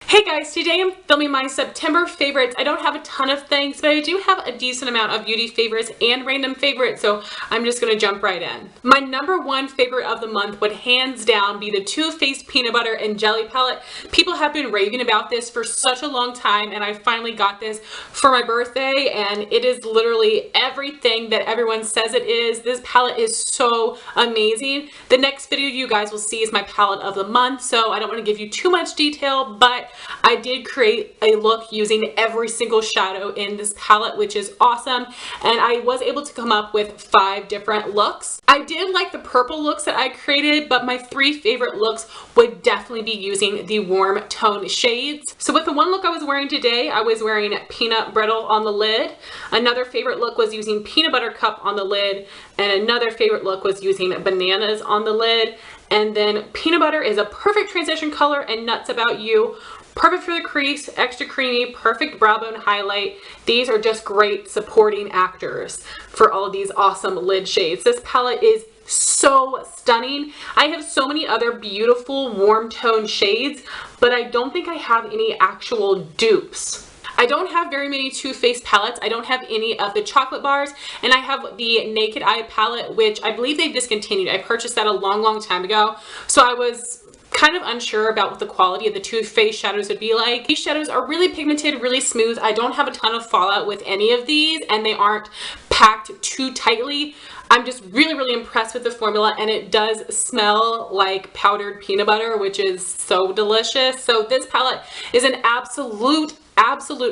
Hey guys, today I'm filming my September favorites. I don't have a ton of things, but I do have a decent amount of beauty favorites and random favorites, so I'm just gonna jump right in. My number one favorite of the month would hands down be the Too Faced Peanut Butter and Jelly Palette. People have been raving about this for such a long time, and I finally got this for my birthday, and it is literally everything that everyone says it is. This palette is so amazing. The next video you guys will see is my palette of the month, so I don't want to give you too much detail, but I did create a look using every single shadow in this palette, which is awesome, and I was able to come up with 5 different looks. I did like the purple looks that I created, but my 3 favorite looks would definitely be using the warm tone shades. So with the one look I was wearing today, I was wearing Peanut Brittle on the lid. Another favorite look was using Peanut Butter Cup on the lid, and another favorite look was using Bananas on the lid. And then Peanut Butter is a perfect transition color, and Nuts About You, perfect for the crease, extra creamy, perfect brow bone highlight. These are just great supporting actors for all of these awesome lid shades. This palette is so stunning. I have so many other beautiful warm tone shades, but I don't think I have any actual dupes. I don't have very many Too Faced palettes. I don't have any of the chocolate bars, and I have the Naked Eye palette, which I believe they've discontinued. I purchased that a long time ago, so I was kind of unsure about what the quality of the Too Faced shadows would be like. These shadows are really pigmented, really smooth. I don't have a ton of fallout with any of these, and they aren't packed too tightly. I'm just really impressed with the formula, and it does smell like powdered peanut butter, which is so delicious. So this palette is an absolute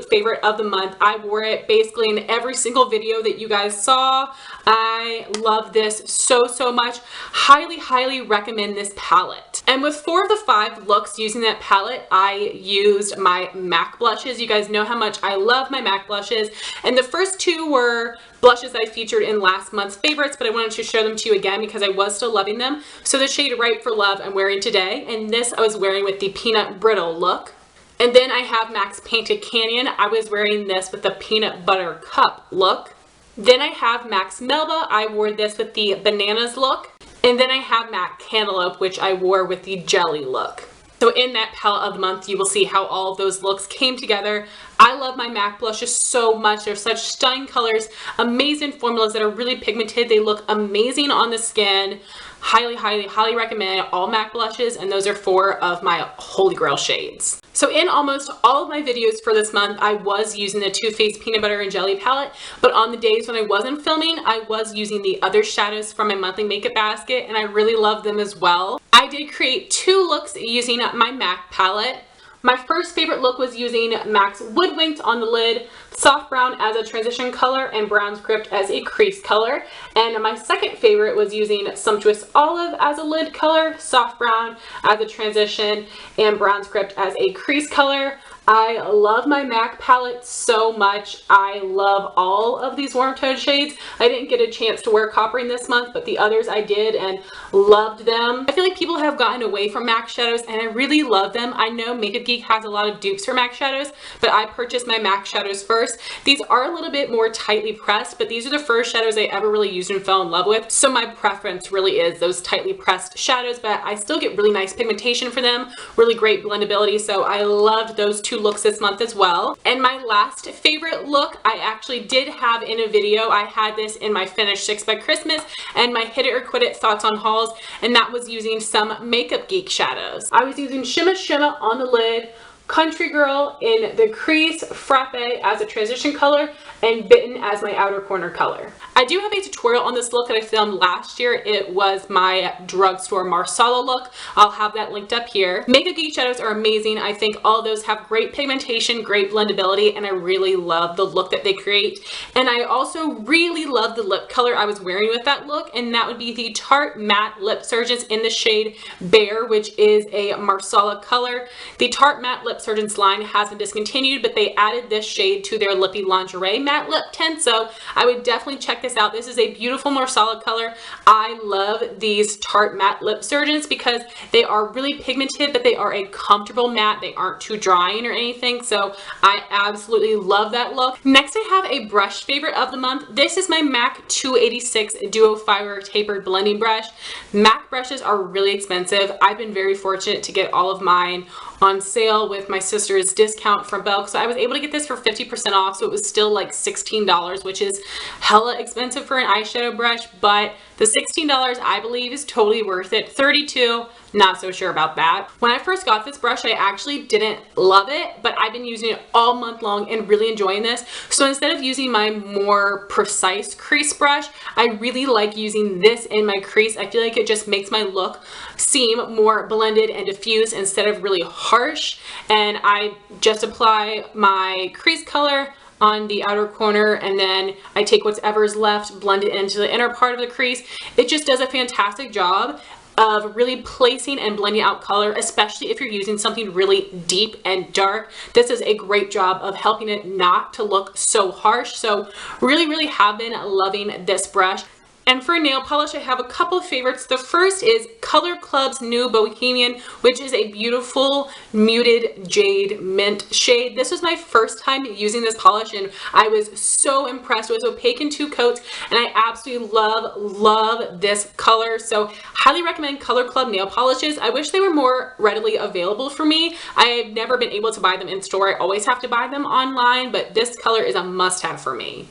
favorite of the month. I wore it basically in every single video that you guys saw. I love this so much. Highly recommend this palette. And with 4 of the 5 looks using that palette, I used my MAC blushes. You guys know how much I love my MAC blushes, and the first 2 were blushes I featured in last month's favorites, but I wanted to show them to you again because I was still loving them. So the shade Ripe for Love I'm wearing today, and this I was wearing with the Peanut Brittle look. And then I have MAC's Painted Canyon. I was wearing this with the Peanut Butter Cup look. Then I have MAC's Melba. I wore this with the Bananas look. And then I have MAC Cantaloupe, which I wore with the Jelly look. So in that palette of the month, you will see how all of those looks came together. I love my MAC blushes so much. They're such stunning colors, amazing formulas that are really pigmented. They look amazing on the skin. Highly recommend all MAC blushes, and those are 4 of my holy grail shades. So in almost all of my videos for this month, I was using the Too Faced Peanut Butter and Jelly palette, but on the days when I wasn't filming, I was using the other shadows from my monthly makeup basket, and I really love them as well. I did create 2 looks using my MAC palette. My first favorite look was using MAC's Woodwinked on the lid, soft brown as a transition color and brown script as a crease color. And my second favorite was using Sumptuous Olive as a lid color, soft brown as a transition, and brown script as a crease color. I love my MAC palette so much. I love all of these warm tone shades. I didn't get a chance to wear Coppering this month, but the others I did and loved them. I feel like people have gotten away from MAC shadows, and I really love them. I know Makeup Geek has a lot of dupes for MAC shadows, but I purchased my MAC shadows first. These are a little bit more tightly pressed, but these are the first shadows I ever really used and fell in love with. So my preference really is those tightly pressed shadows, but I still get really nice pigmentation for them, really great blendability. So I loved those 2 looks this month as well. And my last favorite look I actually did have in a video. I had this in my finished 6 by Christmas and my Hit It or Quit It thoughts on hauls, and that was using some Makeup Geek shadows. I was using Shimma on the lid, Country Girl in the crease, Frappe as a transition color, and Bitten as my outer corner color. I do have a tutorial on this look that I filmed last year. It was my drugstore Marsala look. I'll have that linked up here. Makeup Geek shadows are amazing. I think all of those have great pigmentation, great blendability, and I really love the look that they create. And I also really love the lip color I was wearing with that look, and that would be the Tarte Matte LipSurgence in the shade Bear, which is a Marsala color. The Tarte Matte LipSurgence line has been discontinued, but they added this shade to their Lippy Lingerie matte lip tint, so I would definitely check this out. This is a beautiful Marsala color. I love these Tarte Matte LipSurgence because they are really pigmented, but they are a comfortable matte. They aren't too drying or anything, so I absolutely love that look. Next, I have a brush favorite of the month. This is my MAC 286 Duo Fibre Tapered Blending Brush. MAC brushes are really expensive. I've been very fortunate to get all of mine on sale with my sister's discount from Belk. So I was able to get this for 50% off. So it was still like $16, which is hella expensive for an eyeshadow brush, but the $16 I believe is totally worth it. $32, not so sure about that. When I first got this brush, I actually didn't love it, but I've been using it all month long and really enjoying this. So instead of using my more precise crease brush, I really like using this in my crease. I feel like it just makes my look seem more blended and diffused instead of really harsh. And I just apply my crease color on the outer corner, and then I take whatever's left, blend it into the inner part of the crease. It just does a fantastic job of really placing and blending out color, especially if you're using something really deep and dark. This is a great job of helping it not to look so harsh. So really have been loving this brush. And for nail polish, I have a couple of favorites. The first is Color Club's new Bohemian, which is a beautiful muted jade mint shade. This was my first time using this polish, and I was so impressed. It was opaque in 2 coats, and I absolutely love this color. So highly recommend Color Club nail polishes. I wish they were more readily available for me. I've never been able to buy them in store. I always have to buy them online, but this color is a must-have for me.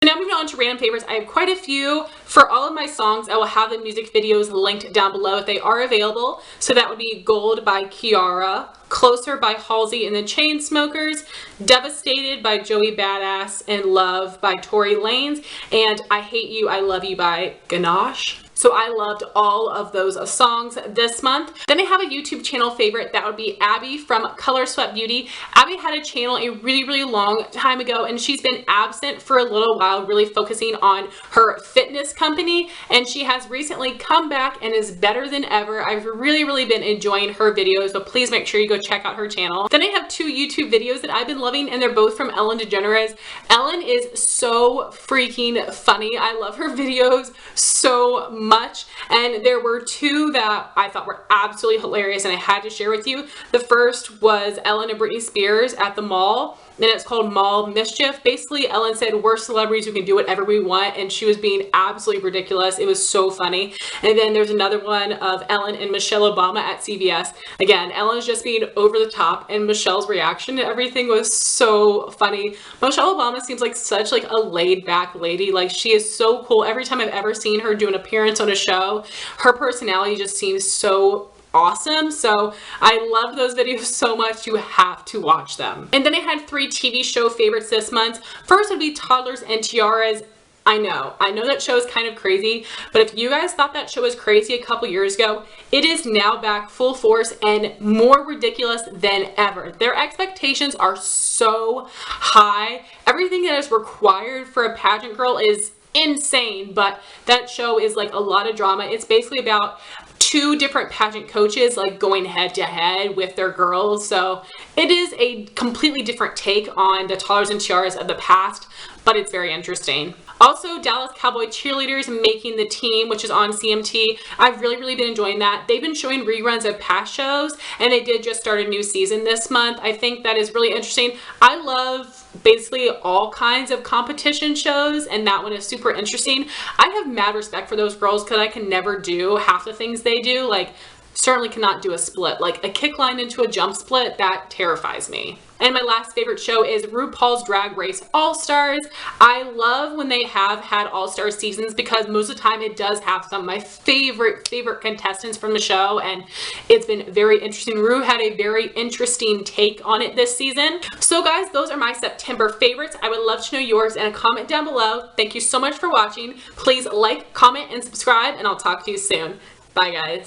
Now moving on to random favorites, I have quite a few. For all of my songs, I will have the music videos linked down below if they are available. So that would be Gold by Kiiara, Closer by Halsey and the Chainsmokers, Devastated by Joey Badass, and Love by Tory Lanez, and I Hate You, I Love You by Gnosh. So I loved all of those songs this month. Then I have a YouTube channel favorite. That would be Abby from Color Sweat Beauty. Abby had a channel a really long time ago, and she's been absent for a little while, really focusing on her fitness company, and she has recently come back and is better than ever. I've really been enjoying her videos, so please make sure you go check out her channel. Then I have 2 YouTube videos that I've been loving, and they're both from Ellen DeGeneres. Ellen is so freaking funny. I love her videos so much, and there were 2 that I thought were absolutely hilarious and I had to share with you. The first was Ellen and Britney Spears at the mall, and it's called Mall Mischief. Basically, Ellen said we're celebrities, we can do whatever we want, and she was being absolutely ridiculous. It was so funny. And then there's another one of Ellen and Michelle Obama at CVS. Again, Ellen's just being over the top, and Michelle's reaction to everything was so funny. Michelle Obama seems like such like a laid back lady. Like, she is so cool. Every time I've ever seen her do an appearance on a show, her personality just seems so awesome. So I love those videos so much. You have to watch them. And then I had 3 TV show favorites this month. First would be Toddlers and Tiaras. I know that show is kind of crazy, but if you guys thought that show was crazy a couple years ago, it is now back full force and more ridiculous than ever. Their expectations are so high. Everything that is required for a pageant girl is insane, but that show is like a lot of drama. It's basically about 2 different pageant coaches like going head to head with their girls. So it is a completely different take on the Toddlers and Tiaras of the past, but it's very interesting. Also, Dallas Cowboy Cheerleaders Making the Team, which is on CMT. I've really been enjoying that. They've been showing reruns of past shows, and they did just start a new season this month. I think that is really interesting. I love basically all kinds of competition shows, and that one is super interesting. I have mad respect for those girls because I can never do half the things they do. Like, certainly cannot do a split. Like a kick line into a jump split, that terrifies me. And my last favorite show is RuPaul's Drag Race All-Stars. I love when they have had All-Star seasons because most of the time it does have some of my favorite contestants from the show, and it's been very interesting. Ru had a very interesting take on it this season. So guys, those are my September favorites. I would love to know yours in a comment down below. Thank you so much for watching. Please like, comment, and subscribe, and I'll talk to you soon. Bye guys.